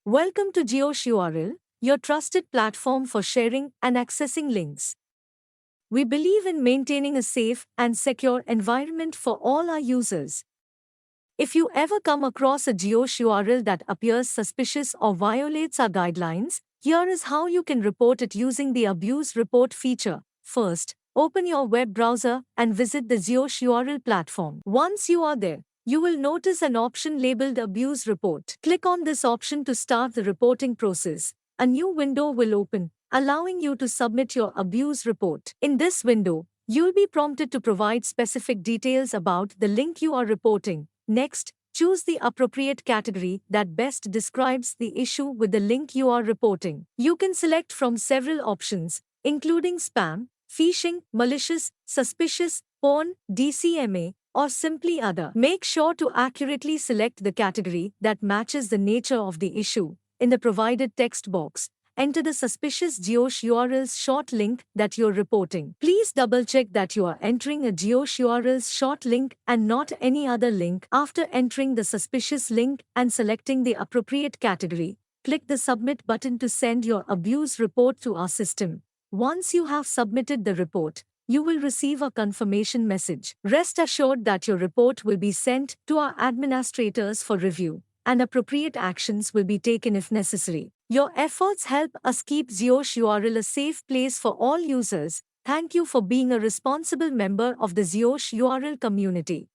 Welcome to JioSh URL, your trusted platform for sharing and accessing links. We believe in maintaining a safe and secure environment for all our users. If you ever come across a JioSh URL that appears suspicious or violates our guidelines, here is how you can report it using the Abuse Report feature. First, open your web browser and visit the JioSh URL platform. Once you are there, you will notice an option labeled Abuse Report. Click on this option to start the reporting process. A new window will open, allowing you to submit your abuse report. In this window, you'll be prompted to provide specific details about the link you are reporting. Next, choose the appropriate category that best describes the issue with the link you are reporting. You can select from several options, including spam, phishing, malicious, suspicious, porn, DCMA, or simply other. Make sure to accurately select the category that matches the nature of the issue. In the provided text box, enter the suspicious JioSh URL's short link that you're reporting. Please double-check that you are entering a JioSh URL's short link and not any other link. After entering the suspicious link and selecting the appropriate category, click the Submit button to send your abuse report to our system. Once you have submitted the report, you will receive a confirmation message. Rest assured that your report will be sent to our administrators for review, and appropriate actions will be taken if necessary. Your efforts help us keep JioSh URL a safe place for all users. Thank you for being a responsible member of the JioSh URL community.